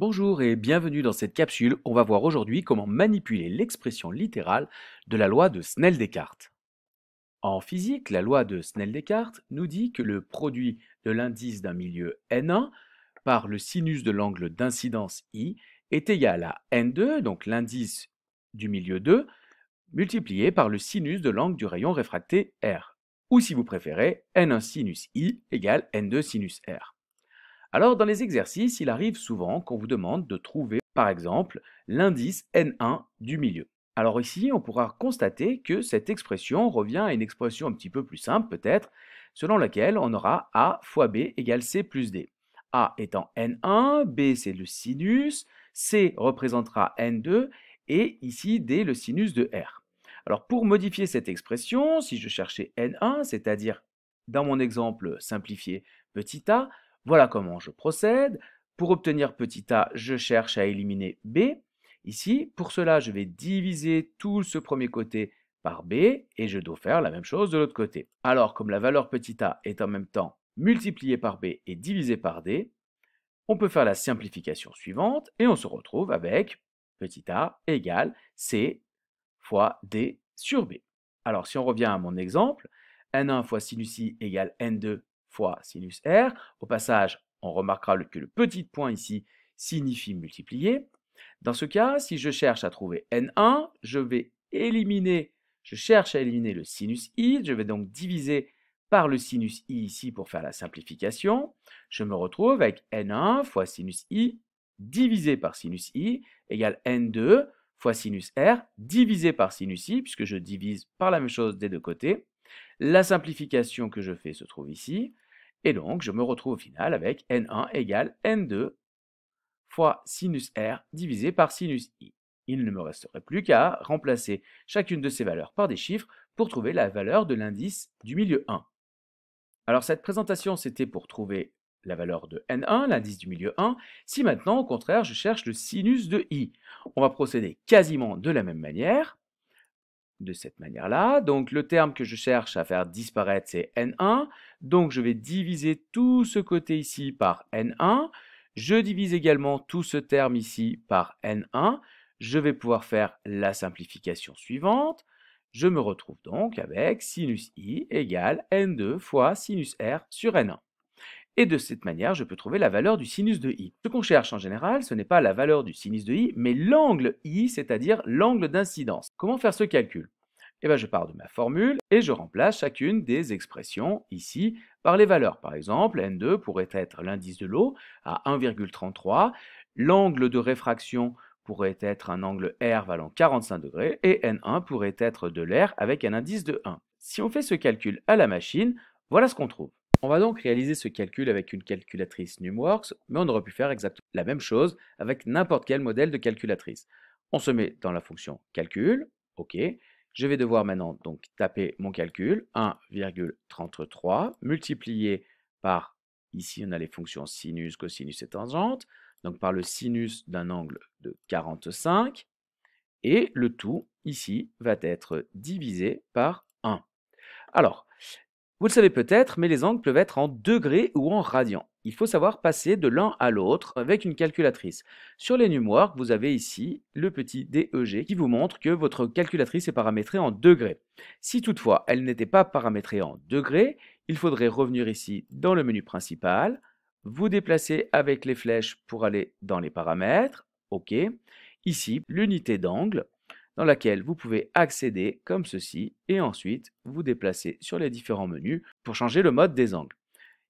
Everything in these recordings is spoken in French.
Bonjour et bienvenue dans cette capsule. On va voir aujourd'hui comment manipuler l'expression littérale de la loi de Snell-Descartes. En physique, la loi de Snell-Descartes nous dit que le produit de l'indice d'un milieu n1 par le sinus de l'angle d'incidence i est égal à n2, donc l'indice du milieu 2, multiplié par le sinus de l'angle du rayon réfracté r. Ou si vous préférez, n1 sinus i égale n2 sinus r. Alors, dans les exercices, il arrive souvent qu'on vous demande de trouver, par exemple, l'indice N1 du milieu. Alors ici, on pourra constater que cette expression revient à une expression un petit peu plus simple, peut-être, selon laquelle on aura A fois B égale C plus D. A étant N1, B c'est le sinus, C représentera N2, et ici D le sinus de R. Alors pour modifier cette expression, si je cherchais N1, c'est-à-dire dans mon exemple simplifié petit a, voilà comment je procède. Pour obtenir petit a, je cherche à éliminer b. Ici, pour cela, je vais diviser tout ce premier côté par b et je dois faire la même chose de l'autre côté. Alors, comme la valeur petit a est en même temps multipliée par b et divisée par d, on peut faire la simplification suivante et on se retrouve avec petit a égale c fois d sur b. Alors, si on revient à mon exemple, n1 fois sinus i égale n2 fois sinus r. Au passage, on remarquera que le petit point ici signifie multiplier. Dans ce cas, si je cherche à trouver n1, je cherche à éliminer le sinus i, je vais donc diviser par le sinus i ici pour faire la simplification. Je me retrouve avec n1 fois sinus i divisé par sinus i égale n2 fois sinus r divisé par sinus i, puisque je divise par la même chose des deux côtés. La simplification que je fais se trouve ici, et donc je me retrouve au final avec n1 égale n2 fois sinus r divisé par sinus i. Il ne me resterait plus qu'à remplacer chacune de ces valeurs par des chiffres pour trouver la valeur de l'indice du milieu 1. Alors cette présentation, c'était pour trouver la valeur de n1, l'indice du milieu 1. Si maintenant, au contraire, je cherche le sinus de i, on va procéder quasiment de la même manière, de cette manière-là. Donc le terme que je cherche à faire disparaître, c'est n1. Donc je vais diviser tout ce côté ici par n1. Je divise également tout ce terme ici par n1. Je vais pouvoir faire la simplification suivante. Je me retrouve donc avec sinus i égale n2 fois sinus r sur n1. Et de cette manière, je peux trouver la valeur du sinus de i. Ce qu'on cherche en général, ce n'est pas la valeur du sinus de i, mais l'angle i, c'est-à-dire l'angle d'incidence. Comment faire ce calcul? Eh bien, je pars de ma formule et je remplace chacune des expressions ici par les valeurs. Par exemple, n2 pourrait être l'indice de l'eau à 1,33, l'angle de réfraction pourrait être un angle R valant 45 degrés et n1 pourrait être de l'air avec un indice de 1. Si on fait ce calcul à la machine, voilà ce qu'on trouve. On va donc réaliser ce calcul avec une calculatrice Numworks, mais on aurait pu faire exactement la même chose avec n'importe quel modèle de calculatrice. On se met dans la fonction calcul, ok. Je vais devoir maintenant donc taper mon calcul, 1,33 multiplié par, ici on a les fonctions sinus, cosinus et tangente, donc par le sinus d'un angle de 45, et le tout ici va être divisé par 1. Alors, vous le savez peut-être, mais les angles peuvent être en degrés ou en radians. Il faut savoir passer de l'un à l'autre avec une calculatrice. Sur les Numworks, vous avez ici le petit DEG qui vous montre que votre calculatrice est paramétrée en degrés. Si toutefois elle n'était pas paramétrée en degrés, il faudrait revenir ici dans le menu principal, vous déplacer avec les flèches pour aller dans les paramètres, OK. Ici, l'unité d'angle, dans laquelle vous pouvez accéder comme ceci et ensuite vous déplacer sur les différents menus pour changer le mode des angles.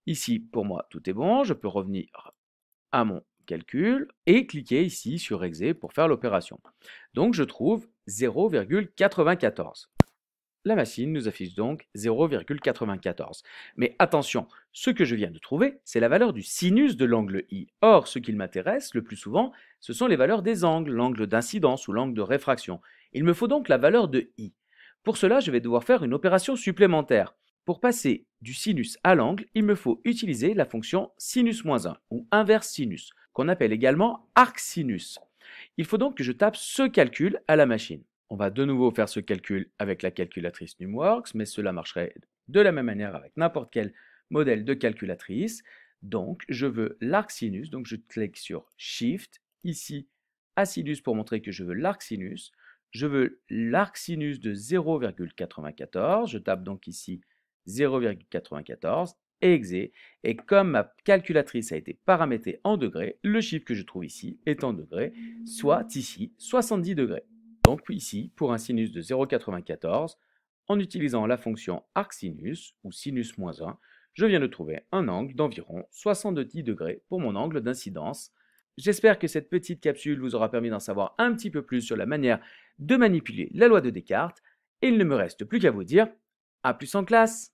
Ici, pour moi, tout est bon. Je peux revenir à mon calcul et cliquer ici sur Exe pour faire l'opération. Donc, je trouve 0,94. La machine nous affiche donc 0,94. Mais attention, ce que je viens de trouver, c'est la valeur du sinus de l'angle I. Or, ce qu'il m'intéresse le plus souvent, ce sont les valeurs des angles, l'angle d'incidence ou l'angle de réfraction. Il me faut donc la valeur de I. Pour cela, je vais devoir faire une opération supplémentaire. Pour passer du sinus à l'angle, il me faut utiliser la fonction sinus-1 ou inverse sinus, qu'on appelle également arcsinus. Il faut donc que je tape ce calcul à la machine. On va de nouveau faire ce calcul avec la calculatrice Numworks, mais cela marcherait de la même manière avec n'importe quel modèle de calculatrice. Donc, je veux l'arc sinus, donc je clique sur Shift, ici, à sinus pour montrer que je veux l'arc sinus. Je veux l'arc sinus de 0,94, je tape donc ici 0,94, exé, et comme ma calculatrice a été paramétrée en degrés, le chiffre que je trouve ici est en degrés, soit ici 70 degrés. Donc ici, pour un sinus de 0,94, en utilisant la fonction arcsinus, ou sinus moins 1, je viens de trouver un angle d'environ 70 degrés pour mon angle d'incidence. J'espère que cette petite capsule vous aura permis d'en savoir un petit peu plus sur la manière de manipuler la loi de Descartes, et il ne me reste plus qu'à vous dire à plus en classe!